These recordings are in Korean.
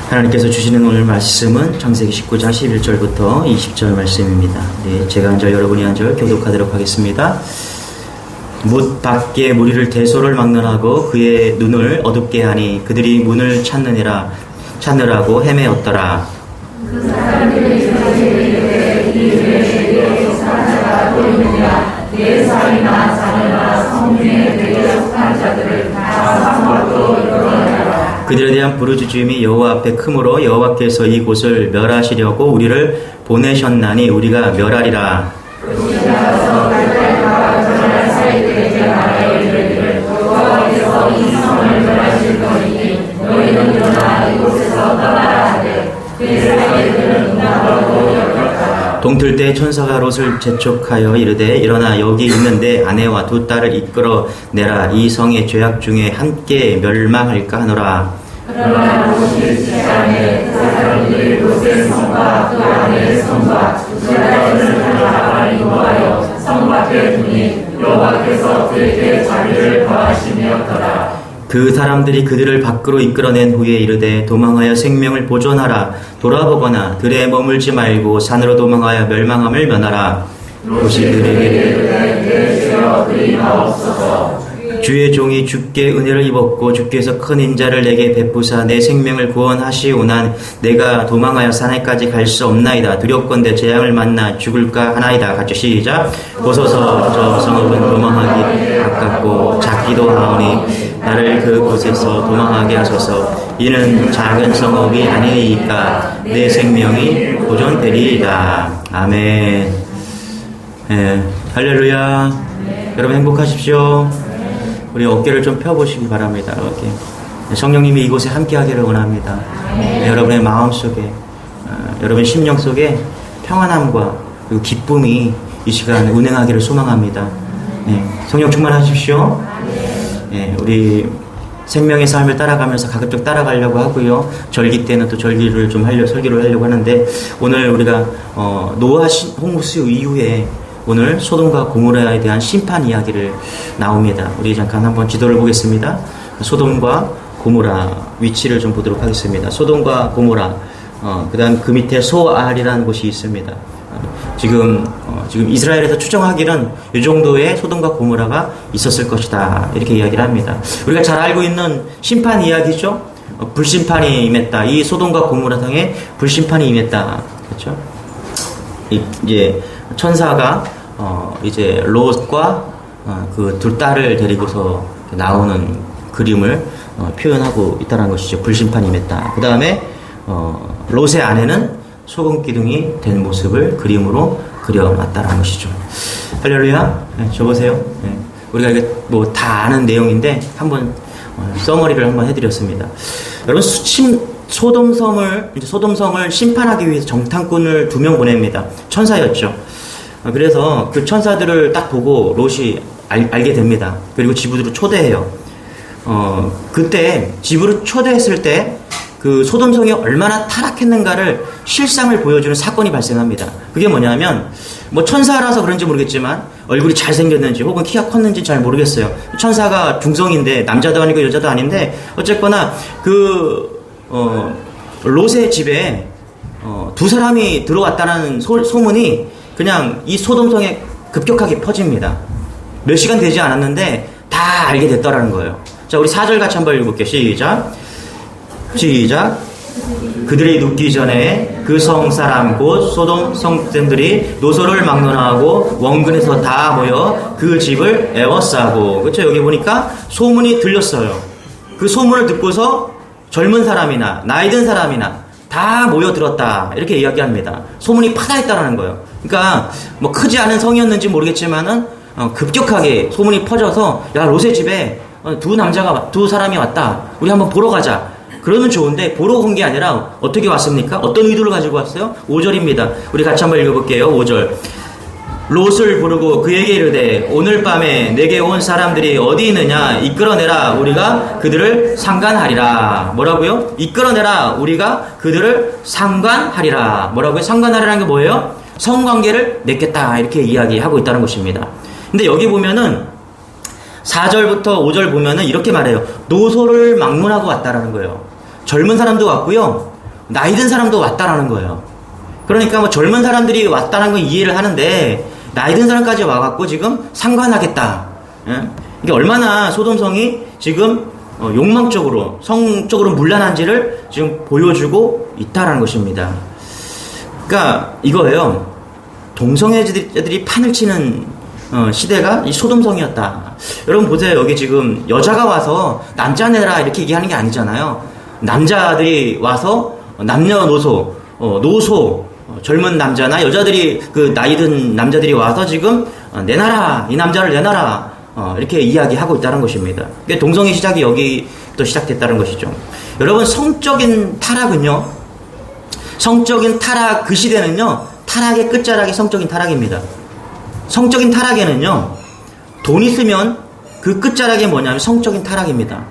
하나님께서 주시는 오늘 말씀은 창세기 19장 11절부터 20절 말씀입니다. 네, 제가 한 절 여러분이 한 절 교독하도록 하겠습니다. 못 밖에 무리를 대소를 막론하고 그의 눈을 어둡게 하니 그들이 문을 찾느라고 헤매었더라. 그 사람들이 이르되 이를 사자가 보이느냐 내 살이나 자녀나 성중에 내게 속한 자들을 다 사망으로 이끌어내라. 그들에 대한 부르짖음이 여호와 앞에 크므로 여호와께서 이곳을 멸하시려고 우리를 보내셨나니 우리가 멸하리라. 그러면서 갈대와 전할 사이들에게 말하여 이르기를 여호와께서 이 성을 멸하실 거니 너희는 일어나 이곳에서 떠나라 하되 그 사이들은 응답하고 여겼다. 동틀 때 천사가 롯을 재촉하여 이르되 일어나 여기 있는데 아내와 두 딸을 이끌어 내라. 이 성의 죄악 중에 함께 멸망할까 하노라. 그러나 롯이 시간에 그 사람들이 롯의 성과 그 아내의 성과 그 딸을 나라가 인도하여 성 밖에 두니 여호와께서 그에게 자비를 더하심이었더라. 그 사람들이 그들을 밖으로 이끌어낸 후에 이르되 도망하여 생명을 보존하라. 돌아보거나 들에 머물지 말고 산으로 도망하여 멸망함을 면하라. 롯이 그들에게 이르되 내 주여 그리 마옵소서. 주의 종이 주께 은혜를 입었고 주께서 큰 인자를 내게 베푸사 내 생명을 구원하시오난 내가 도망하여 산에까지 갈 수 없나이다. 두렵건대 재앙을 만나 죽을까 하나이다. 같이 시작. 보소서 저 성읍은 도망하기 아깝고 작기도 하오니 나를 그곳에서 도망하게 하소서. 이는 작은 성읍이 아니니까 내 생명이 보존되리이다. 아멘. 할렐루야. 여러분 행복하십시오. 우리 어깨를 좀 펴보시기 바랍니다. 이렇게 성령님이 이곳에 함께하기를 원합니다. 여러분의 마음속에 여러분의 심령 속에 평안함과 그리고 기쁨이 이 시간 운행하기를 소망합니다. 성령 충만하십시오. 우리 생명의 삶을 따라가면서 가급적 따라가려고 하고요. 절기 때는 또 절기를 좀 설교를 하려고 하는데 오늘 우리가 노아 홍수 이후에 오늘 소돔과 고모라에 대한 심판 이야기를 나옵니다. 우리 잠깐 한번 지도를 보겠습니다. 소돔과 고모라 위치를 좀 보도록 하겠습니다. 소돔과 고모라, 그 다음 그 밑에 소알이라는 곳이 있습니다. 지금 이스라엘에서 추정하기는 이 정도의 소돔과 고모라가 있었을 것이다. 이렇게 이야기를 합니다. 우리가 잘 알고 있는 심판 이야기죠. 불심판이 임했다. 이 소돔과 고모라 상에 불심판이 임했다. 그렇죠? 이제 천사가 이제 롯과 그 두 딸을 데리고서 나오는 그림을 표현하고 있다는 것이죠. 불심판이 임했다. 그 다음에 롯의 아내는 소금 기둥이 된 모습을 그림으로 그려놨다는 것이죠. 할렐루야. 저 보세요. 우리가 이게 뭐 다 아는 내용인데 한번 써머리를 한번 해드렸습니다. 여러분 소돔성을 심판하기 위해서 정탐꾼을 2명 보냅니다. 천사였죠. 그래서 그 천사들을 딱 보고 롯이 알게 됩니다. 그리고 집으로 초대해요. 그때 집으로 초대했을 때 그 소돔성이 얼마나 타락했는가를 실상을 보여주는 사건이 발생합니다. 그게 뭐냐면 뭐 천사라서 그런지 모르겠지만 얼굴이 잘생겼는지 혹은 키가 컸는지 잘 모르겠어요. 천사가 중성인데 남자도 아니고 여자도 아닌데 어쨌거나 롯의 집에 두 사람이 들어왔다는 소문이 그냥 이 소돔성에 급격하게 퍼집니다. 몇 시간 되지 않았는데 다 알게 됐더라는 거예요. 자, 우리 4절 같이 한번 읽어볼게요. 시작. 그들이 눕기 전에 그 성사람 곧 소돔 성들이 노소를 막론하고 원근에서 다 모여 그 집을 에워싸고. 그렇죠? 여기 보니까 소문이 들렸어요. 그 소문을 듣고서 젊은 사람이나 나이 든 사람이나 다 모여들었다. 이렇게 이야기합니다. 소문이 파다했다라는 거예요. 그러니까 뭐 크지 않은 성이었는지 모르겠지만은 급격하게 소문이 퍼져서 야, 롯의 집에 두 사람이 왔다. 우리 한번 보러 가자. 그러면 좋은데 보러 온 게 아니라 어떻게 왔습니까? 어떤 의도를 가지고 왔어요? 5절입니다. 우리 같이 한번 읽어볼게요. 5절. 롯을 부르고 그에게 이르되 오늘 밤에 내게 온 사람들이 어디 있느냐 이끌어내라 우리가 그들을 상관하리라. 뭐라고요? 이끌어내라 우리가 그들을 상관하리라. 뭐라고요? 상관하리라는 게 뭐예요? 성관계를 맺겠다. 이렇게 이야기하고 있다는 것입니다. 근데 여기 보면은 4절부터 5절 보면은 이렇게 말해요. 노소를 막론하고 왔다라는 거예요. 젊은 사람도 왔고요. 나이 든 사람도 왔다라는 거예요. 그러니까 뭐 젊은 사람들이 왔다는 건 이해를 하는데 나이 든 사람까지 와갖고 지금 상관하겠다. 예? 이게 얼마나 소돔성이 지금 욕망적으로 성적으로 문란한지를 지금 보여주고 있다라는 것입니다. 그러니까 이거예요. 동성애자들이 판을 치는 시대가 이 소돔성이었다. 여러분 보세요. 여기 지금 여자가 와서 남자내라 이렇게 얘기하는 게 아니잖아요. 남자들이 와서 남녀노소, 노소, 젊은 남자나 여자들이 그 나이든 남자들이 와서 지금 내놔라, 이 남자를 내놔라, 이렇게 이야기하고 있다는 것입니다. 동성애 시작이 여기부터 시작됐다는 것이죠. 여러분 성적인 타락은요, 성적인 타락 그 시대는요, 타락의 끝자락이 성적인 타락입니다. 성적인 타락에는요, 돈 있으면 그 끝자락이 뭐냐면 성적인 타락입니다.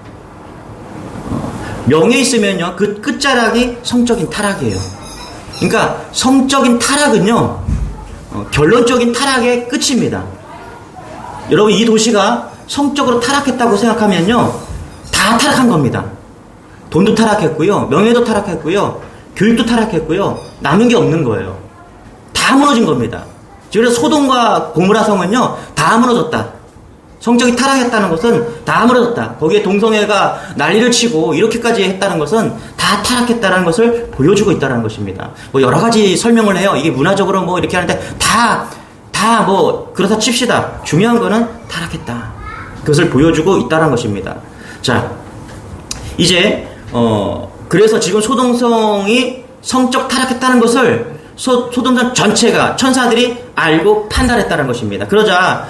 명예 있으면요, 그 끝자락이 성적인 타락이에요. 그러니까 성적인 타락은요, 결론적인 타락의 끝입니다. 여러분 이 도시가 성적으로 타락했다고 생각하면요, 다 타락한 겁니다. 돈도 타락했고요, 명예도 타락했고요, 교육도 타락했고요, 남은 게 없는 거예요. 다 무너진 겁니다. 그래서 소돔과 고모라 성은요, 다 무너졌다. 성적이 타락했다는 것은 다 무너졌다. 거기에 동성애가 난리를 치고 이렇게까지 했다는 것은 다 타락했다는 것을 보여주고 있다는 것입니다. 뭐 여러 가지 설명을 해요. 이게 문화적으로 뭐 이렇게 하는데 다 뭐 그렇다 칩시다. 중요한 거는 타락했다. 그것을 보여주고 있다는 것입니다. 자, 이제 그래서 지금 소돔성이 성적 타락했다는 것을 소돔성 전체가 천사들이 알고 판단했다는 것입니다. 그러자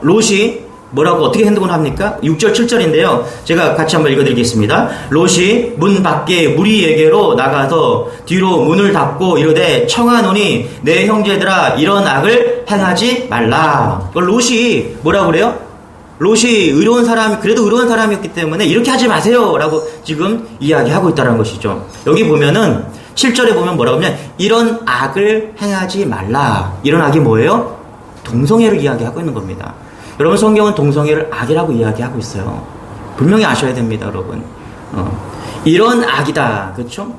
롯이 뭐라고 어떻게 행동을 합니까? 6절 7절인데요. 제가 같이 한번 읽어드리겠습니다. 롯이 문 밖에 무리에게로 나가서 뒤로 문을 닫고 이르되 청하노니 내 형제들아 이런 악을 행하지 말라. 롯이 뭐라고 그래요? 롯이 의로운 사람, 그래도 의로운 사람이었기 때문에 이렇게 하지 마세요 라고 지금 이야기하고 있다는 것이죠. 여기 보면은 7절에 보면 뭐라고 하면 이런 악을 행하지 말라. 이런 악이 뭐예요? 동성애를 이야기하고 있는 겁니다. 여러분 성경은 동성애를 악이라고 이야기하고 있어요. 분명히 아셔야 됩니다, 여러분. 이런 악이다, 그렇죠?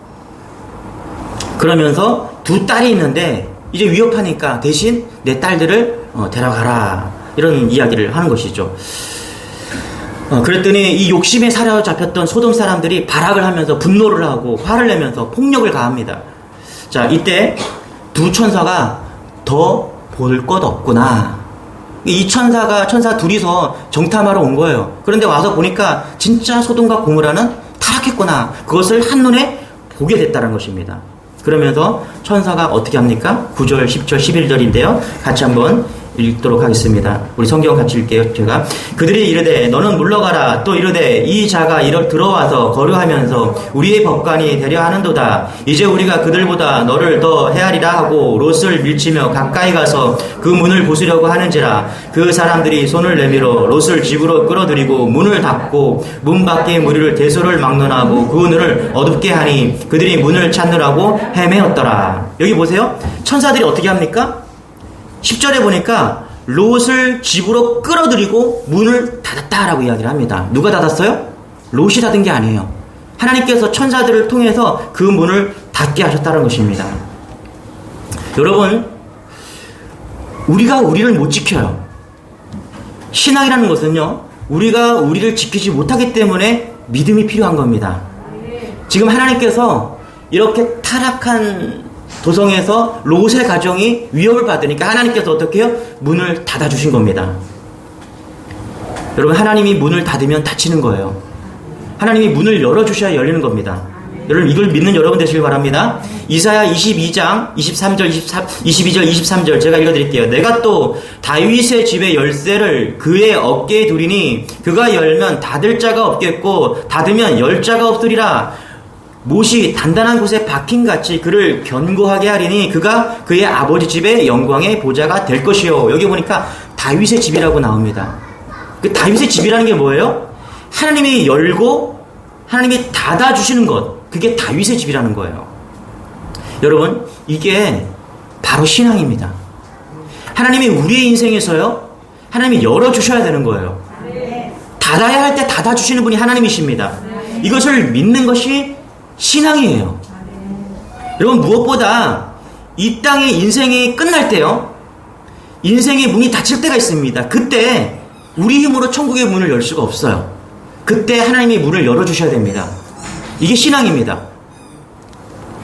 그러면서 두 딸이 있는데 이제 위협하니까 대신 내 딸들을 데려가라, 이런 이야기를 하는 것이죠. 그랬더니 이 욕심에 사로잡혔던 소돔 사람들이 발악을 하면서 분노를 하고 화를 내면서 폭력을 가합니다. 자, 이때 두 천사가 더 볼 것 없구나. 이 천사 둘이서 정탐하러 온 거예요. 그런데 와서 보니까 진짜 소돔과 고모라는 타락했구나. 그것을 한눈에 보게 됐다는 것입니다. 그러면서 천사가 어떻게 합니까? 9절, 10절, 11절인데요. 같이 한번 읽도록 하겠습니다. 우리 성경 같이 읽게요. 제가 그들이 이르되 너는 물러가라. 또 이르되 이 자가 들어와서 거류하면서 우리의 법관이 되려 하는도다. 이제 우리가 그들보다 너를 더 헤아리라 하고 롯을 밀치며 가까이 가서 그 문을 부수려고 하는지라. 그 사람들이 손을 내밀어 롯을 집으로 끌어들이고 문을 닫고 문 밖의 무리를 대소를 막론하고 그 문을 어둡게 하니 그들이 문을 찾느라고 헤매었더라. 여기 보세요. 천사들이 어떻게 합니까? 10절에 보니까 롯을 집으로 끌어들이고 문을 닫았다라고 이야기를 합니다. 누가 닫았어요? 롯이 닫은 게 아니에요. 하나님께서 천사들을 통해서 그 문을 닫게 하셨다는 것입니다. 여러분, 우리가 우리를 못 지켜요. 신앙이라는 것은요, 우리가 우리를 지키지 못하기 때문에 믿음이 필요한 겁니다. 지금 하나님께서 이렇게 타락한 도성에서 롯의 가정이 위협을 받으니까 하나님께서 어떻게 해요? 문을 닫아주신 겁니다. 여러분, 하나님이 문을 닫으면 닫히는 거예요. 하나님이 문을 열어주셔야 열리는 겁니다. 여러분, 이걸 믿는 여러분 되시길 바랍니다. 이사야 22장 23절 22절 23절 제가 읽어드릴게요. 내가 또 다윗의 집의 열쇠를 그의 어깨에 두리니 그가 열면 닫을 자가 없겠고 닫으면 열 자가 없으리라. 못이 단단한 곳에 박힌같이 그를 견고하게 하리니 그가 그의 아버지 집의 영광의 보좌가 될 것이요. 여기 보니까 다윗의 집이라고 나옵니다. 그 다윗의 집이라는 게 뭐예요? 하나님이 열고 하나님이 닫아주시는 것, 그게 다윗의 집이라는 거예요. 여러분, 이게 바로 신앙입니다. 하나님이 우리의 인생에서요, 하나님이 열어주셔야 되는 거예요. 닫아야 할 때 닫아주시는 분이 하나님이십니다. 이것을 믿는 것이 신앙이에요. 여러분, 무엇보다 이 땅의 인생이 끝날 때요, 인생의 문이 닫힐 때가 있습니다. 그때 우리 힘으로 천국의 문을 열 수가 없어요. 그때 하나님이 문을 열어주셔야 됩니다. 이게 신앙입니다.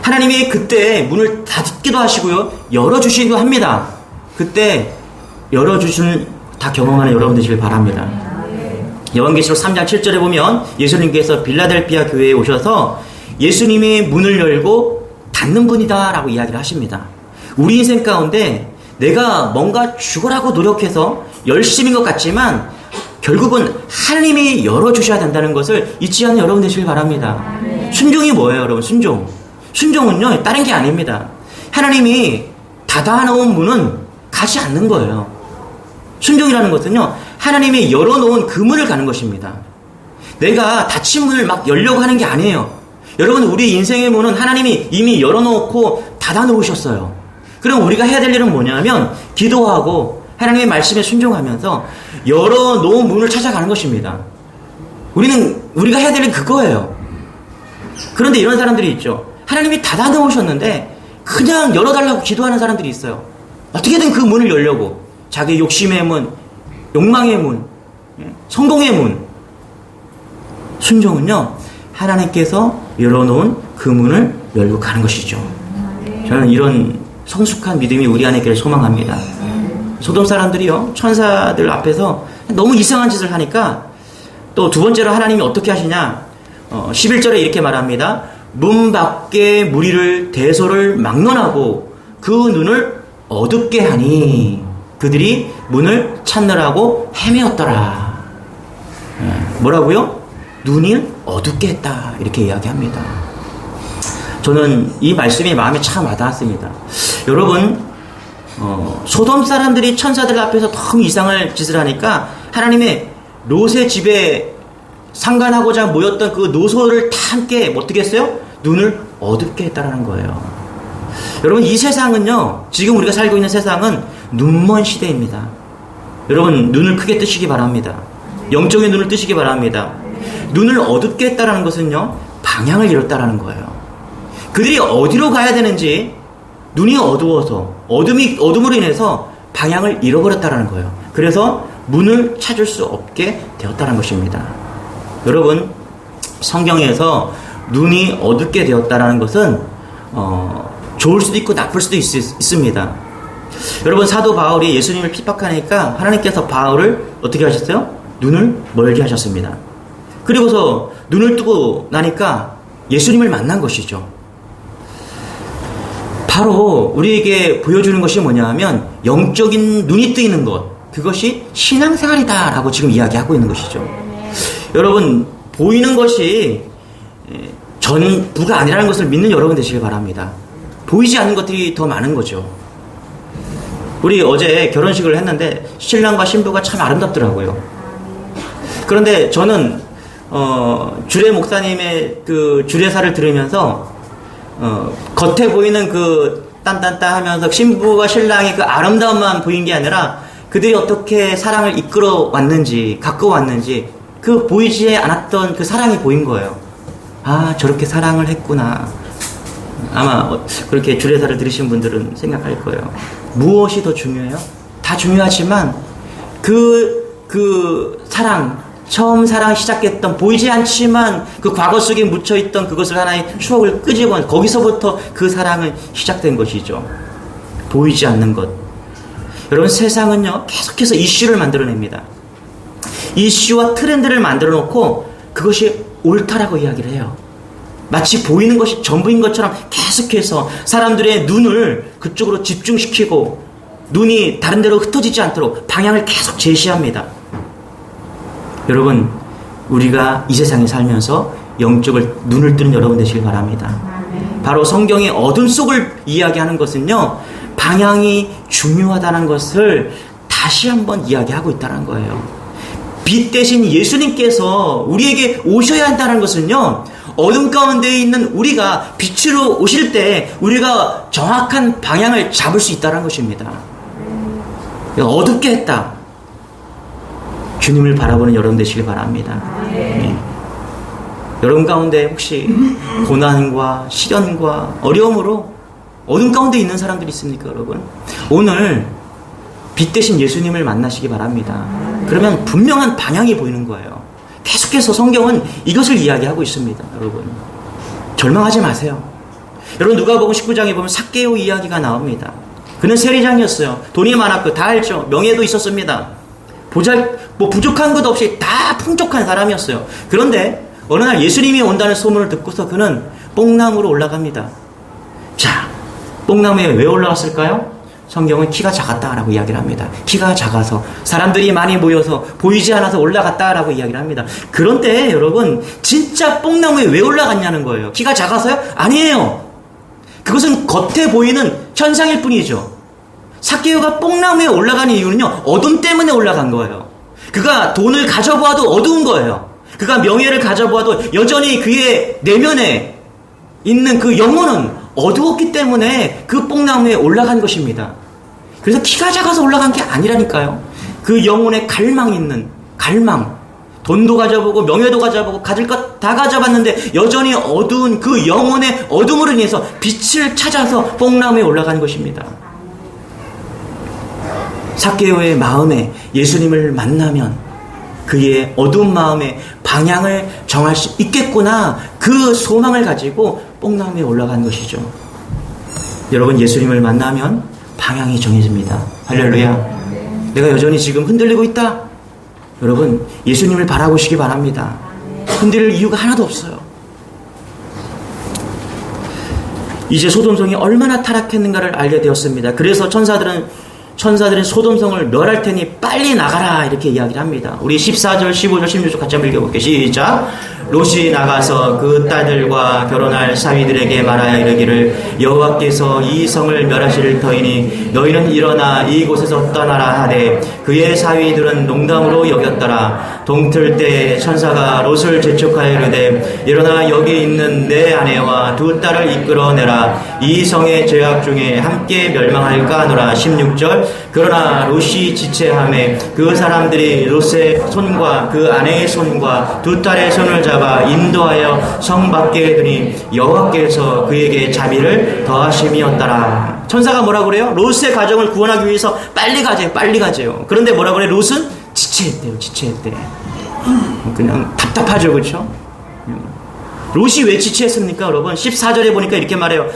하나님이 그때 문을 닫기도 하시고요, 열어주시기도 합니다. 그때 열어주시는 다 경험하는 여러분 되시길 바랍니다. 요한계시록 3장 7절에 보면 예수님께서 빌라델피아 교회에 오셔서 예수님이 문을 열고 닫는 분이다 라고 이야기를 하십니다. 우리 인생 가운데 내가 뭔가 죽으라고 노력해서 열심인 것 같지만 결국은 하나님이 열어주셔야 된다는 것을 잊지 않는 여러분 되시길 바랍니다. 순종이 뭐예요, 여러분? 순종은요, 다른 게 아닙니다. 하나님이 닫아놓은 문은 가지 않는 거예요. 순종이라는 것은요, 하나님이 열어놓은 그 문을 가는 것입니다. 내가 닫힌 문을 막 열려고 하는 게 아니에요. 여러분, 우리 인생의 문은 하나님이 이미 열어놓고 닫아놓으셨어요. 그럼 우리가 해야 될 일은 뭐냐면 기도하고 하나님의 말씀에 순종하면서 열어놓은 문을 찾아가는 것입니다. 우리가 해야 될 일은 그거예요. 그런데 이런 사람들이 있죠. 하나님이 닫아놓으셨는데 그냥 열어달라고 기도하는 사람들이 있어요. 어떻게든 그 문을 열려고. 자기 욕심의 문, 욕망의 문, 성공의 문. 순종은요, 하나님께서 열어놓은 그 문을 열고 가는 것이죠. 저는 이런 성숙한 믿음이 우리 안에 있기를 소망합니다. 소돔 사람들이요, 천사들 앞에서 너무 이상한 짓을 하니까 또 두 번째로 하나님이 어떻게 하시냐, 11절에 이렇게 말합니다. 문 밖에 무리를 대소를 막론하고 그 눈을 어둡게 하니 그들이 문을 찾느라고 헤매었더라. 뭐라고요? 눈을 어둡게 했다, 이렇게 이야기합니다. 저는 이 말씀이 마음에 참 와닿았습니다. 여러분, 소돔 사람들이 천사들 앞에서 너무 이상할 짓을 하니까 하나님의 롯의 집에 상관하고자 모였던 그 노소를 다 함께 어떻게 했어요? 눈을 어둡게 했다라는 거예요. 여러분, 이 세상은요, 지금 우리가 살고 있는 세상은 눈먼 시대입니다. 여러분, 눈을 크게 뜨시기 바랍니다. 영적인 눈을 뜨시기 바랍니다. 눈을 어둡게 했다라는 것은요, 방향을 잃었다라는 거예요. 그들이 어디로 가야 되는지 눈이 어두워서 어둠으로 인해서 방향을 잃어버렸다라는 거예요. 그래서 문을 찾을 수 없게 되었다는 것입니다. 여러분, 성경에서 눈이 어둡게 되었다라는 것은 좋을 수도 있고 나쁠 수도 있습니다. 여러분, 사도 바울이 예수님을 핍박하니까 하나님께서 바울을 어떻게 하셨어요? 눈을 멀게 하셨습니다. 그리고서 눈을 뜨고 나니까 예수님을 만난 것이죠. 바로 우리에게 보여주는 것이 뭐냐 하면 영적인 눈이 뜨이는 것, 그것이 신앙생활이다 라고 지금 이야기하고 있는 것이죠. 여러분, 보이는 것이 전부가 아니라는 것을 믿는 여러분 되시길 바랍니다. 보이지 않는 것들이 더 많은 거죠. 우리 어제 결혼식을 했는데 신랑과 신부가 참 아름답더라고요. 그런데 저는 주례 목사님의 그 주례사를 들으면서 겉에 보이는 그 딴딴딴 하면서 신부와 신랑의 그 아름다움만 보인 게 아니라 그들이 어떻게 사랑을 이끌어 왔는지, 갖고 왔는지, 그 보이지 않았던 그 사랑이 보인 거예요. 아, 저렇게 사랑을 했구나. 아마 그렇게 주례사를 들으신 분들은 생각할 거예요. 무엇이 더 중요해요? 다 중요하지만 그 사랑, 처음 사랑 시작했던 보이지 않지만 그 과거 속에 묻혀있던 그것을 하나의 추억을 끄집어 거기서부터 그 사랑은 시작된 것이죠. 보이지 않는 것. 여러분, 세상은요, 계속해서 이슈를 만들어냅니다. 이슈와 트렌드를 만들어 놓고 그것이 옳다라고 이야기를 해요. 마치 보이는 것이 전부인 것처럼 계속해서 사람들의 눈을 그쪽으로 집중시키고 눈이 다른 데로 흩어지지 않도록 방향을 계속 제시합니다. 여러분, 우리가 이 세상에 살면서 영적을 눈을 뜨는 여러분 되시길 바랍니다. 바로 성경의 어둠 속을 이야기하는 것은요, 방향이 중요하다는 것을 다시 한번 이야기하고 있다는 거예요. 빛 대신 예수님께서 우리에게 오셔야 한다는 것은요, 어둠 가운데 있는 우리가 빛으로 오실 때 우리가 정확한 방향을 잡을 수 있다는 것입니다. 어둡게 했다. 주님을 바라보는 여러분 되시길 바랍니다. 네. 여러분 가운데 혹시 고난과 시련과 어려움으로 어둠 가운데 있는 사람들이 있습니까, 여러분? 오늘 빛 대신 예수님을 만나시기 바랍니다. 그러면 분명한 방향이 보이는 거예요. 계속해서 성경은 이것을 이야기하고 있습니다, 여러분. 절망하지 마세요. 여러분, 누가복음 19장에 보면 삭개오 이야기가 나옵니다. 그는 세리장이었어요. 돈이 많았고 다 알죠. 명예도 있었습니다. 부족한 것 없이 다 풍족한 사람이었어요. 그런데 어느 날 예수님이 온다는 소문을 듣고서 그는 뽕나무로 올라갑니다. 자, 뽕나무에 왜 올라갔을까요? 성경은 키가 작았다라고 이야기를 합니다. 키가 작아서 사람들이 많이 모여서 보이지 않아서 올라갔다라고 이야기를 합니다. 그런데 여러분, 진짜 뽕나무에 왜 올라갔냐는 거예요. 키가 작아서요? 아니에요. 그것은 겉에 보이는 현상일 뿐이죠. 삭개오가 뽕나무에 올라간 이유는요, 어둠 때문에 올라간 거예요. 그가 돈을 가져보아도 어두운 거예요. 그가 명예를 가져보아도 여전히 그의 내면에 있는 그 영혼은 어두웠기 때문에 그 뽕나무에 올라간 것입니다. 그래서 키가 작아서 올라간 게 아니라니까요. 그 영혼에 갈망이 있는 갈망. 돈도 가져보고 명예도 가져보고 가질 것 다 가져봤는데 여전히 어두운 그 영혼의 어둠으로 인해서 빛을 찾아서 뽕나무에 올라간 것입니다. 삭개오의 마음에 예수님을 만나면 그의 어두운 마음의 방향을 정할 수 있겠구나, 그 소망을 가지고 뽕나무에 올라간 것이죠. 여러분, 예수님을 만나면 방향이 정해집니다. 할렐루야. 내가 여전히 지금 흔들리고 있다? 여러분, 예수님을 바라보시기 바랍니다. 흔들릴 이유가 하나도 없어요. 이제 소돔성이 얼마나 타락했는가를 알게 되었습니다. 그래서 천사들은 소돔성을 멸할 테니 빨리 나가라, 이렇게 이야기를 합니다. 우리 14절, 15절, 16절 같이 한번 읽어볼게요. 시작. 롯이 나가서 그 딸들과 결혼할 사위들에게 말하여 이르기를 여호와께서 이 성을 멸하실 터이니 너희는 일어나 이곳에서 떠나라 하되 그의 사위들은 농담으로 여겼더라. 동틀 때 천사가 롯을 재촉하여 이르되 일어나 여기 있는 내 아내와 두 딸을 이끌어내라. 이 성의 죄악 중에 함께 멸망할까 하노라. 16절. 그러나 롯이 지체하매 그 사람들이 롯의 손과 그 아내의 손과 두 딸의 손을 잡아 인도하여 성 밖에 두니 여호와께서 그에게 자비를 더하심이었더라. 천사가 뭐라 그래요? 롯의 가정을 구원하기 위해서 빨리 가재요. 그런데 뭐라 그래? 롯은 지체했대. 그냥 답답하죠, 그렇죠? 롯이 왜 지체했습니까, 여러분? 14절에 보니까 이렇게 말해요.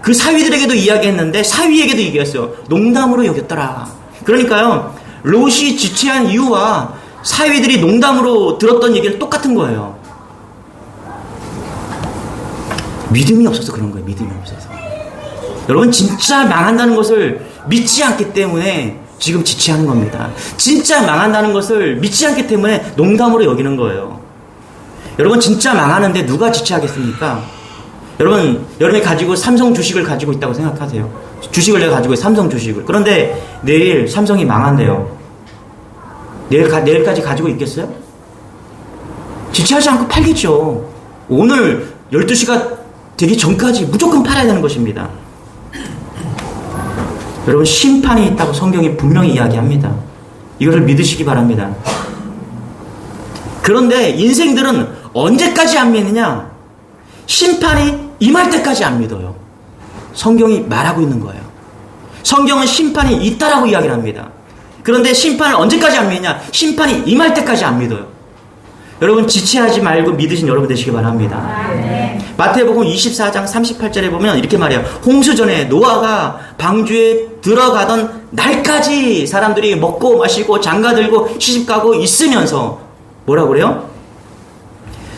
그 사위들에게도 이야기했는데 사위에게도 얘기했어요. 농담으로 여겼더라. 그러니까요, 롯이 지체한 이유와 사위들이 농담으로 들었던 얘기는 똑같은 거예요. 믿음이 없어서 그런 거예요. 믿음이 없어서. 여러분, 진짜 망한다는 것을 믿지 않기 때문에 지금 지체하는 겁니다. 진짜 망한다는 것을 믿지 않기 때문에 농담으로 여기는 거예요. 여러분, 진짜 망하는데 누가 지체하겠습니까? 여러분이 가지고 삼성 주식을 가지고 있다고 생각하세요. 주식을 내가 가지고 있어요. 삼성 주식을. 그런데 내일 삼성이 망한대요. 내일까지 가지고 있겠어요? 지체하지 않고 팔겠죠. 오늘 12시가 되기 전까지 무조건 팔아야 되는 것입니다. 여러분, 심판이 있다고 성경이 분명히 이야기합니다. 이것을 믿으시기 바랍니다. 그런데 인생들은 언제까지 안 믿느냐? 심판이 임할 때까지 안 믿어요. 성경이 말하고 있는 거예요. 성경은 심판이 있다라고 이야기를 합니다. 그런데 심판을 언제까지 안 믿느냐? 심판이 임할 때까지 안 믿어요. 여러분, 지체하지 말고 믿으신 여러분 되시기 바랍니다. 마태복음 24장 38절에 보면 이렇게 말해요. 홍수 전에 노아가 방주에 들어가던 날까지 사람들이 먹고 마시고 장가들고 시집가고 있으면서 뭐라고 그래요?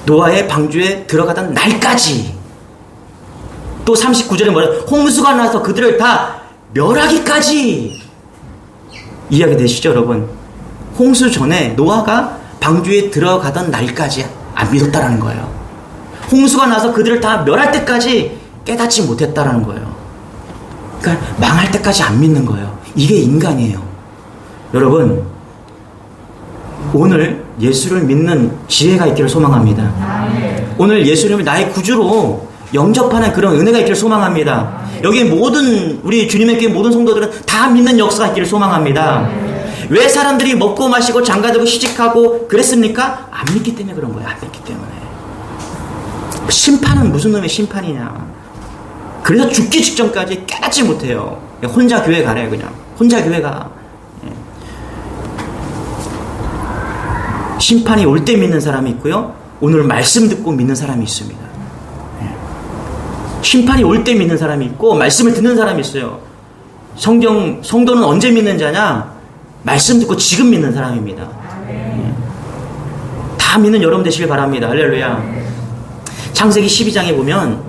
노아의 방주에 들어가던 날까지. 또 39절에 뭐래요? 홍수가 나서 그들을 다 멸하기까지. 이야기 되시죠, 여러분? 홍수 전에 노아가 방주에 들어가던 날까지 안 믿었다라는 거예요. 홍수가 나서 그들을 다 멸할 때까지 깨닫지 못했다라는 거예요. 그러니까 망할 때까지 안 믿는 거예요. 이게 인간이에요. 여러분, 오늘 예수를 믿는 지혜가 있기를 소망합니다. 오늘 예수님을 나의 구주로 영접하는 그런 은혜가 있기를 소망합니다. 여기 모든 우리 주님의 교회 모든 성도들은 다 믿는 역사가 있기를 소망합니다. 왜 사람들이 먹고 마시고 장가들고 시집하고 그랬습니까? 안 믿기 때문에 그런 거예요. 안 믿기 때문에. 심판은 무슨 놈의 심판이냐. 그래서 죽기 직전까지 깨닫지 못해요. 혼자 교회 가래요. 그냥 혼자 교회 가. 심판이 올 때 믿는 사람이 있고요, 오늘 말씀 듣고 믿는 사람이 있습니다. 심판이 올 때 믿는 사람이 있고 말씀을 듣는 사람이 있어요. 성도는 언제 믿는 자냐? 말씀 듣고 지금 믿는 사람입니다. 다 믿는 여러분 되시길 바랍니다. 할렐루야. 창세기 12장에 보면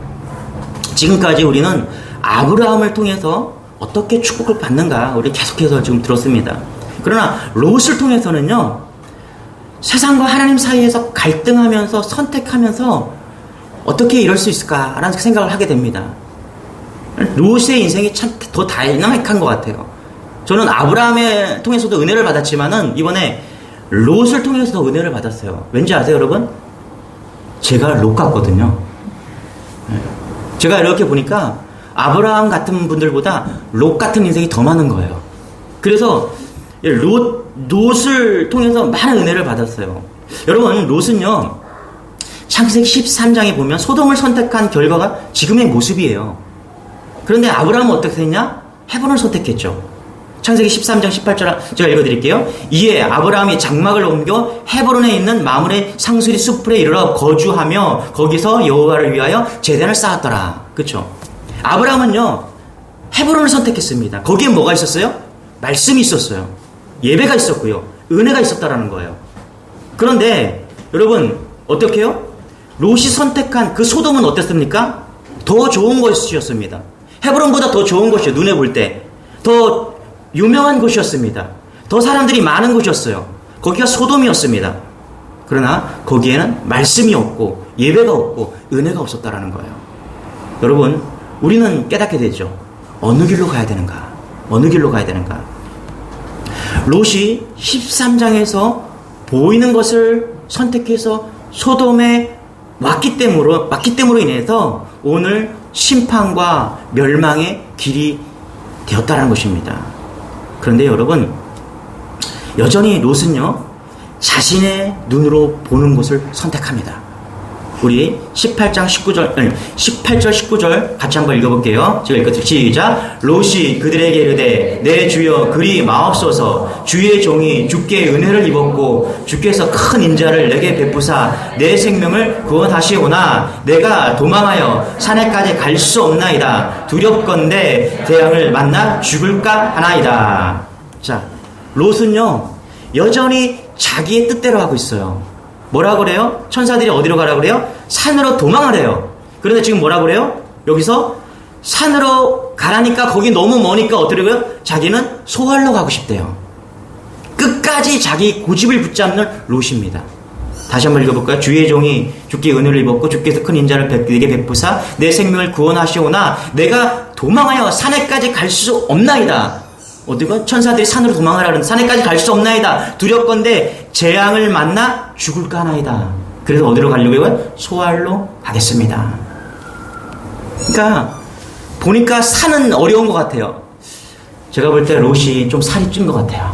지금까지 우리는 아브라함을 통해서 어떻게 축복을 받는가 우리 계속해서 지금 들었습니다. 그러나 롯을 통해서는요, 세상과 하나님 사이에서 갈등하면서 선택하면서 어떻게 이럴 수 있을까라는 생각을 하게 됩니다. 롯의 인생이 참 더 다이나믹한 것 같아요. 저는 아브라함을 통해서도 은혜를 받았지만은 이번에 롯을 통해서도 은혜를 받았어요. 왠지 아세요, 여러분? 제가 롯 같거든요. 제가 이렇게 보니까 아브라함 같은 분들보다 롯 같은 인생이 더 많은 거예요. 그래서 롯을 통해서 많은 은혜를 받았어요. 여러분, 롯은요, 창세기 13장에 보면 소돔을 선택한 결과가 지금의 모습이에요. 그런데 아브라함은 어떻게 했냐? 헤브론을 선택했죠. 창세기 13장 18절 제가 읽어드릴게요. 이에 아브라함이 장막을 옮겨 헤브론에 있는 마므레 상수리 숲에 이르러 거주하며 거기서 여호와를 위하여 제단을 쌓았더라. 그렇죠? 아브라함은요, 헤브론을 선택했습니다. 거기에 뭐가 있었어요? 말씀이 있었어요. 예배가 있었고요, 은혜가 있었다라는 거예요. 그런데 여러분, 어떻게 해요? 롯이 선택한 그 소돔은 어땠습니까? 더 좋은 곳이었습니다. 헤브론보다 더 좋은 곳이요. 눈에 볼 때 더 유명한 곳이었습니다. 더 사람들이 많은 곳이었어요. 거기가 소돔이었습니다. 그러나 거기에는 말씀이 없고 예배가 없고 은혜가 없었다라는 거예요. 여러분, 우리는 깨닫게 되죠. 어느 길로 가야 되는가? 어느 길로 가야 되는가? 롯이 13장에서 보이는 것을 선택해서 소돔에 왔기 때문으로 인해서 오늘 심판과 멸망의 길이 되었다는 것입니다. 그런데 여러분, 여전히 롯은요, 자신의 눈으로 보는 것을 선택합니다. 우리 18절 19절 같이 한번 읽어볼게요. 제가 읽어드릴게요. 시작. 롯이 그들에게 이르되 내 주여 그리 마옵소서. 주의 종이 주께 은혜를 입었고 주께서 큰 인자를 내게 베푸사 내 생명을 구원하시오나 내가 도망하여 산에까지 갈 수 없나이다. 두렵건대 재앙을 만나 죽을까 하나이다. 자, 롯은요, 여전히 자기의 뜻대로 하고 있어요. 뭐라 그래요? 천사들이 어디로 가라 그래요? 산으로 도망하래요. 그런데 지금 뭐라 그래요? 여기서 산으로 가라니까 거기 너무 머니까 어떠려고요? 자기는 소활로 가고 싶대요. 끝까지 자기 고집을 붙잡는 롯입니다. 다시 한번 읽어볼까요? 주의 종이 주께 은혜를 입었고 주께서 큰 인자를 내게 베푸사 내 생명을 구원하시오나 내가 도망하여 산에까지 갈 수 없나이다. 어디가? 천사들이 산으로 도망하라는 산에까지 갈 수 없나이다. 두렵건대 재앙을 만나 죽을까 하나이다. 그래서 어디로 가려고요? 소활로 가겠습니다. 그러니까 보니까 산은 어려운 것 같아요. 제가 볼 때 롯이 좀 살이 찐 것 같아요.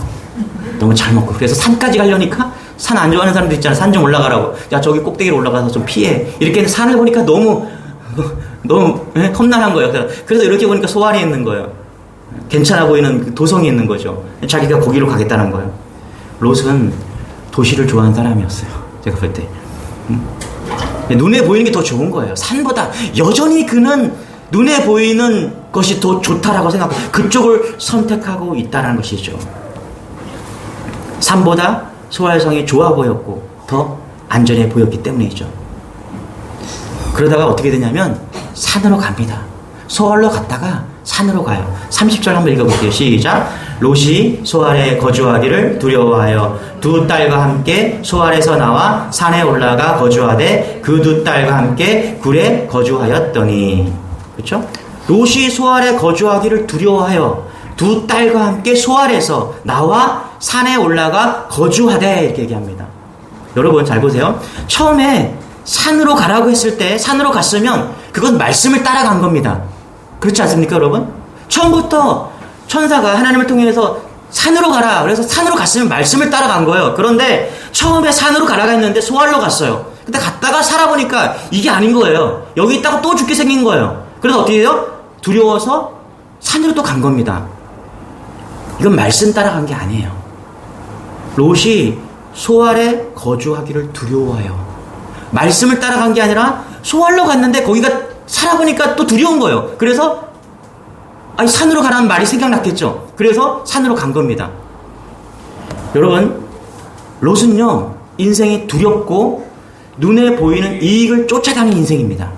너무 잘 먹고. 그래서 산까지 가려니까 산 안 좋아하는 사람들 있잖아요. 산 좀 올라가라고. 야, 저기 꼭대기로 올라가서 좀 피해. 이렇게 산을 보니까 너무 험난한 거예요. 그래서 이렇게 보니까 소활이 있는 거예요. 괜찮아 보이는 도성이 있는 거죠. 자기가 거기로 가겠다는 거예요. 롯은 도시를 좋아하는 사람이었어요. 제가 볼 때. 눈에 보이는 게 더 좋은 거예요. 산보다. 여전히 그는 눈에 보이는 것이 더 좋다라고 생각하고 그쪽을 선택하고 있다는 것이죠. 산보다 소활성이 좋아 보였고 더 안전해 보였기 때문이죠. 그러다가 어떻게 되냐면 산으로 갑니다. 소활로 갔다가 산으로 가요. 30절 한번 읽어볼게요. 시작. 롯이 소알에 거주하기를 두려워하여 두 딸과 함께 소알에서 나와 산에 올라가 거주하되 그 두 딸과 함께 굴에 거주하였더니. 그렇죠? 롯이 소알에 거주하기를 두려워하여 두 딸과 함께 소알에서 나와 산에 올라가 거주하되 이렇게 얘기합니다. 여러분 잘 보세요. 처음에 산으로 가라고 했을 때 산으로 갔으면 그건 말씀을 따라간 겁니다. 그렇지 않습니까, 여러분? 처음부터 천사가 하나님을 통해서 산으로 가라. 그래서 산으로 갔으면 말씀을 따라간 거예요. 그런데 처음에 산으로 가라가 했는데 소알로 갔어요. 근데 갔다가 살아보니까 이게 아닌 거예요. 여기 있다가 또 죽게 생긴 거예요. 그래서 어떻게 해요? 두려워서 산으로 또 간 겁니다. 이건 말씀 따라간 게 아니에요. 롯이 소알에 거주하기를 두려워해요. 말씀을 따라간 게 아니라 소알로 갔는데 거기가 살아보니까 또 두려운 거예요. 그래서 아니 산으로 가라는 말이 생각났겠죠. 그래서 산으로 간 겁니다. 여러분, 롯은요 인생이 두렵고 눈에 보이는 이익을 쫓아가는 인생입니다.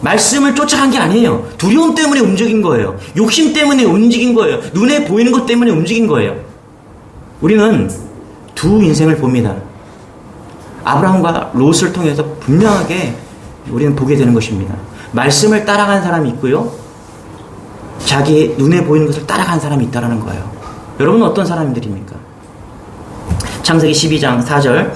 말씀을 쫓아간 게 아니에요. 두려움 때문에 움직인 거예요. 욕심 때문에 움직인 거예요. 눈에 보이는 것 때문에 움직인 거예요. 우리는 두 인생을 봅니다. 아브라함과 롯을 통해서 분명하게 우리는 보게 되는 것입니다. 말씀을 따라간 사람이 있고요. 자기 눈에 보이는 것을 따라간 사람이 있다는 거예요. 여러분은 어떤 사람들입니까? 창세기 12장 4절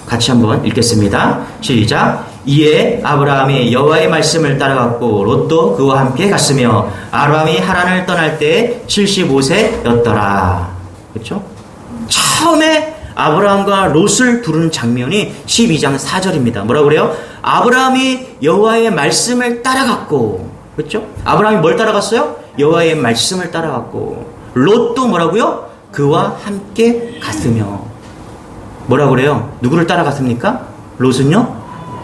같이 한번 읽겠습니다. 시작. 이에 아브라함이 여호와의 말씀을 따라갔고 롯도 그와 함께 갔으며 아브라함이 하란을 떠날 때 75세였더라. 그렇죠? 처음에 아브라함과 롯을 부르는 장면이 12장 4절입니다. 뭐라고 그래요? 아브라함이 여호와의 말씀을 따라갔고, 그렇죠? 아브라함이 뭘 따라갔어요? 여호와의 말씀을 따라갔고, 롯도 뭐라고요? 그와 함께 갔으며. 뭐라고 그래요? 누구를 따라갔습니까? 롯은요?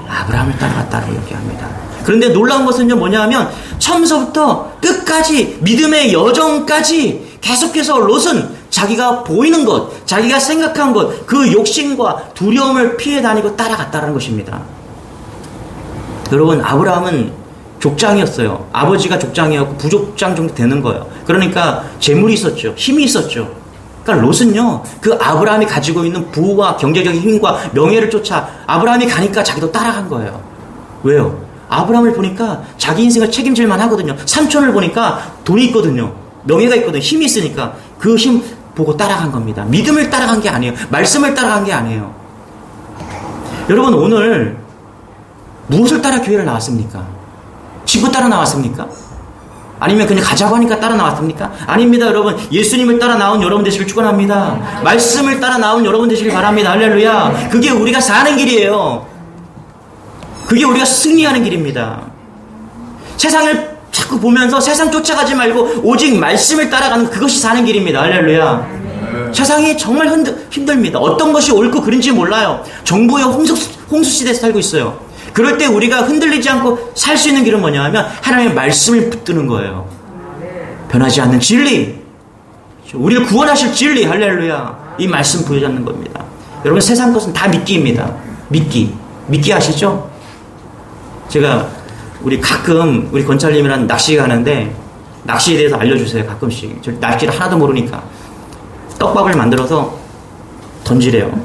아브라함을 따라갔다고 얘기합니다. 그런데 놀라운 것은요 뭐냐 하면 처음서부터 끝까지 믿음의 여정까지 계속해서 롯은 자기가 보이는 것, 자기가 생각한 것, 그 욕심과 두려움을 피해 다니고 따라갔다는 것입니다. 여러분, 아브라함은 족장이었어요. 아버지가 족장이었고 부족장 정도 되는 거예요. 그러니까 재물이 있었죠. 힘이 있었죠. 그러니까 롯은요, 그 아브라함이 가지고 있는 부와 경제적인 힘과 명예를 쫓아 아브라함이 가니까 자기도 따라간 거예요. 왜요? 아브라함을 보니까 자기 인생을 책임질 만 하거든요. 삼촌을 보니까 돈이 있거든요. 명예가 있거든요. 힘이 있으니까 그 힘 보고 따라간 겁니다. 믿음을 따라간 게 아니에요. 말씀을 따라간 게 아니에요. 여러분, 오늘 무엇을 따라 교회를 나왔습니까? 친구 따라 나왔습니까? 아니면 그냥 가자고 하니까 따라 나왔습니까? 아닙니다, 여러분. 예수님을 따라 나온 여러분 되시길 축원합니다. 말씀을 따라 나온 여러분 되시길 바랍니다. 할렐루야. 그게 우리가 사는 길이에요. 그게 우리가 승리하는 길입니다. 세상을 자꾸 보면서 세상 쫓아가지 말고 오직 말씀을 따라가는 그것이 사는 길입니다. 할렐루야. 세상이 정말 힘듭니다. 어떤 것이 옳고 그른지 몰라요. 정보의 홍수 시대에 살고 있어요. 그럴 때 우리가 흔들리지 않고 살 수 있는 길은 뭐냐 하면 하나님의 말씀을 붙드는 거예요. 변하지 않는 진리, 우리를 구원하실 진리, 할렐루야. 이 말씀 보여잡는 겁니다. 여러분, 세상 것은 다 미끼입니다. 미끼 아시죠? 제가 가끔 우리 권찰님이랑 낚시 가는데 낚시에 대해서 알려주세요. 가끔씩. 저 낚시를 하나도 모르니까 떡밥을 만들어서 던지래요.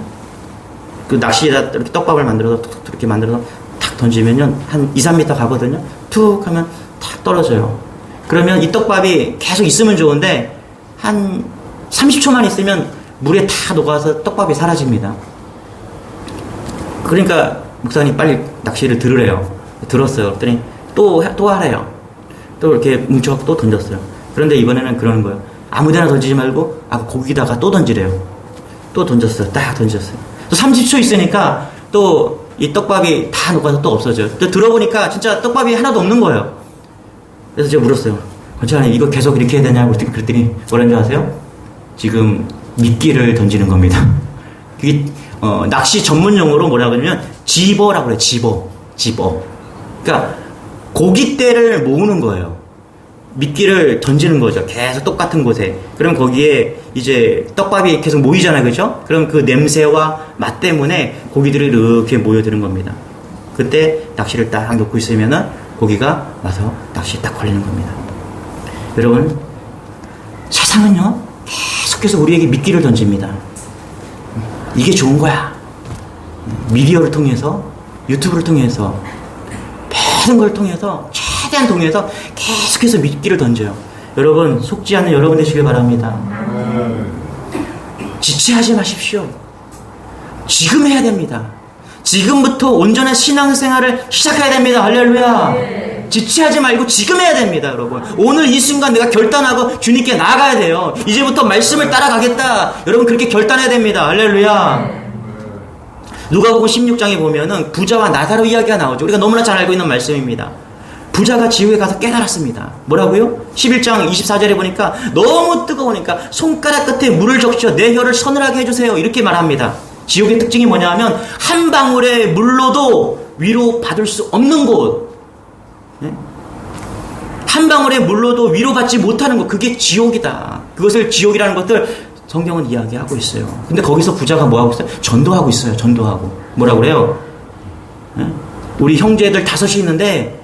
그 낚시에다 이렇게 떡밥을 만들어서 툭툭 이렇게 만들어서 탁 던지면요 한 2-3m 가거든요. 툭 하면 탁 떨어져요. 그러면 이 떡밥이 계속 있으면 좋은데 한 30초만 있으면 물에 다 녹아서 떡밥이 사라집니다. 그러니까 목사님 빨리 낚시를 들으래요. 들었어요. 그랬더니 또 하래요. 또 이렇게 뭉쳐갖고 또 던졌어요. 그런데 이번에는 그러는 거예요. 아무데나 던지지 말고 고기다가 또 던지래요. 또 던졌어요. 딱 던졌어요. 또 30초 있으니까 또 이 떡밥이 다 녹아서 또 없어져요. 또 들어보니까 진짜 떡밥이 하나도 없는 거예요. 그래서 제가 물었어요. 권사님, 이거 계속 이렇게 해야 되냐고 그랬더니 뭐라는 줄 아세요? 지금 미끼를 던지는 겁니다. 그게 낚시 전문 용어로 뭐라고 하냐면 집어라고 그래요. 집어. 그러니까 고깃대를 모으는 거예요. 미끼를 던지는 거죠. 계속 똑같은 곳에. 그럼 거기에 이제 떡밥이 계속 모이잖아요. 그죠? 그럼 그 냄새와 맛 때문에 고기들이 이렇게 모여드는 겁니다. 그때 낚시를 딱 놓고 있으면은 고기가 와서 낚시에 딱 걸리는 겁니다. 여러분, 세상은요, 계속해서 우리에게 미끼를 던집니다. 이게 좋은 거야. 미디어를 통해서, 유튜브를 통해서, 모든 걸 통해서, 최대한 통해서 계속해서 미끼를 던져요. 여러분, 속지 않는 여러분 되시길 바랍니다. 지체하지 마십시오. 지금 해야 됩니다. 지금부터 온전한 신앙생활을 시작해야 됩니다. 할렐루야. 지체하지 말고 지금 해야 됩니다, 여러분. 오늘 이 순간 내가 결단하고 주님께 나아가야 돼요. 이제부터 말씀을 따라가겠다. 여러분 그렇게 결단해야 됩니다. 할렐루야. 누가복음 16장에 보면은 부자와 나사로 이야기가 나오죠. 우리가 너무나 잘 알고 있는 말씀입니다. 부자가 지옥에 가서 깨달았습니다. 뭐라고요? 11장 24절에 보니까 너무 뜨거우니까 손가락 끝에 물을 적셔 내 혀를 서늘하게 해주세요. 이렇게 말합니다. 지옥의 특징이 뭐냐 하면 한 방울의 물로도 위로받을 수 없는 곳. 한 방울의 물로도 위로받지 못하는 것. 그게 지옥이다. 그것을 지옥이라는 것들 성경은 이야기하고 있어요. 근데 거기서 부자가 뭐하고 있어요? 전도하고 있어요. 전도하고. 뭐라고 그래요? 우리 형제들 5이 있는데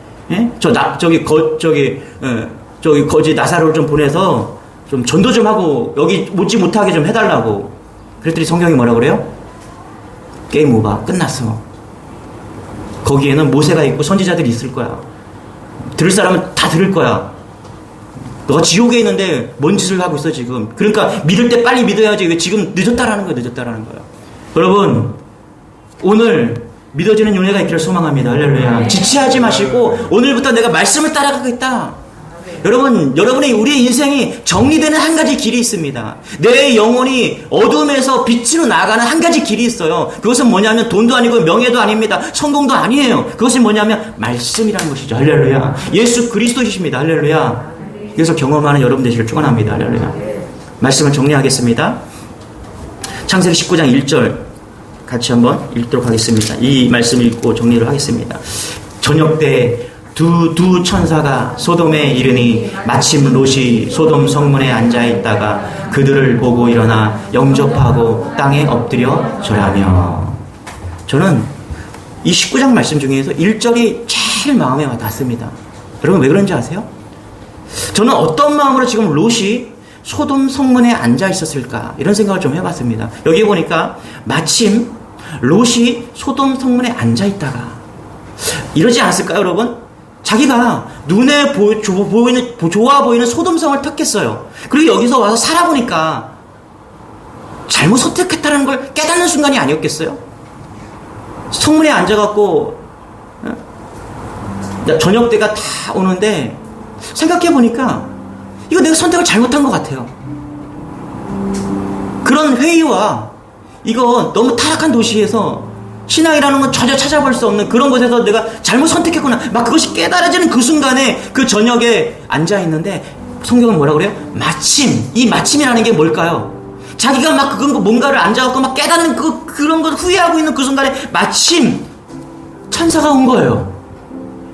저기 거지 나사로를 좀 보내서 좀 전도 좀 하고 여기 오지 못하게 좀 해달라고. 그랬더니 성경이 뭐라고 그래요? 게임 오버. 끝났어. 거기에는 모세가 있고 선지자들이 있을 거야. 들을 사람은 다 들을 거야. 너가 지옥에 있는데 뭔 짓을 하고 있어 지금. 그러니까 믿을 때 빨리 믿어야지. 왜 지금 늦었다라는 거야. 늦었다라는 거야. 여러분 오늘 믿어지는 은혜가 있기를 소망합니다. 할렐루야. 지체하지 마시고 오늘부터 내가 말씀을 따라가겠다. 여러분, 우리의 인생이 정리되는 한 가지 길이 있습니다. 내 영혼이 어둠에서 빛으로 나아가는 한 가지 길이 있어요. 그것은 뭐냐면 돈도 아니고 명예도 아닙니다. 성공도 아니에요. 그것이 뭐냐면 말씀이라는 것이죠. 할렐루야. 예수 그리스도이십니다. 할렐루야. 그래서 경험하는 여러분 되시길 축원합니다. 할렐루야. 말씀을 정리하겠습니다. 창세기 19장 1절 같이 한번 읽도록 하겠습니다. 이 말씀 읽고 정리를 하겠습니다. 저녁 때 두 천사가 소돔에 이르니 마침 롯이 소돔 성문에 앉아있다가 그들을 보고 일어나 영접하고 땅에 엎드려 절하며. 저는 이 19장 말씀 중에서 1절이 제일 마음에 와닿습니다. 여러분 왜 그런지 아세요? 저는 어떤 마음으로 지금 롯이 소돔 성문에 앉아있었을까 이런 생각을 좀 해봤습니다. 여기 보니까 마침 롯이 소돔 성문에 앉아있다가 이러지 않았을까요, 여러분? 자기가 눈에 좋아 보이는 소돔성을 택했어요. 그리고 여기서 와서 살아보니까 잘못 선택했다는 걸 깨닫는 순간이 아니었겠어요? 성문에 앉아갖고 저녁 때가 다 오는데 생각해보니까 이거 내가 선택을 잘못한 것 같아요. 그런 회의와 이거 너무 타락한 도시에서 신앙이라는 건 전혀 찾아볼 수 없는 그런 곳에서 내가 잘못 선택했구나. 막 그것이 깨달아지는 그 순간에 그 저녁에 앉아있는데 성경은 뭐라고 그래요? 마침. 이 마침이라는 게 뭘까요? 자기가 막 뭔가를 앉아갖고 막 깨닫는 그런 걸 후회하고 있는 그 순간에 마침 천사가 온 거예요.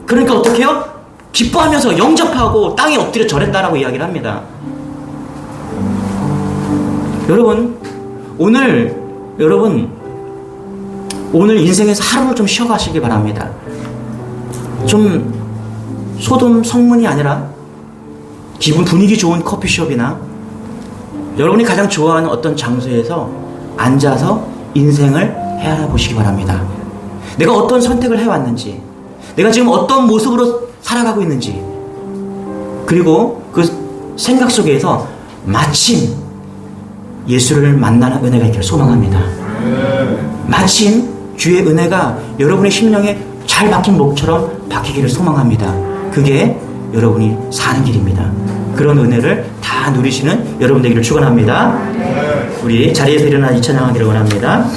그러니까 어떻게 해요? 기뻐하면서 영접하고 땅에 엎드려 절했다라고 이야기를 합니다. 여러분 오늘 인생에서 하루를 좀 쉬어가시기 바랍니다. 좀 소돔 성문이 아니라 분위기 좋은 커피숍이나 여러분이 가장 좋아하는 어떤 장소에서 앉아서 인생을 헤아려 보시기 바랍니다. 내가 어떤 선택을 해왔는지, 내가 지금 어떤 모습으로 살아가고 있는지, 그리고 그 생각 속에서 마침 예수를 만나는 은혜가 있기를 소망합니다. 마침 주의 은혜가 여러분의 심령에 잘 박힌 목처럼 박히기를 소망합니다. 그게 여러분이 사는 길입니다. 그런 은혜를 다 누리시는 여러분 되기를 축원합니다. 우리 자리에서 일어나 2찬양하기를 원합니다.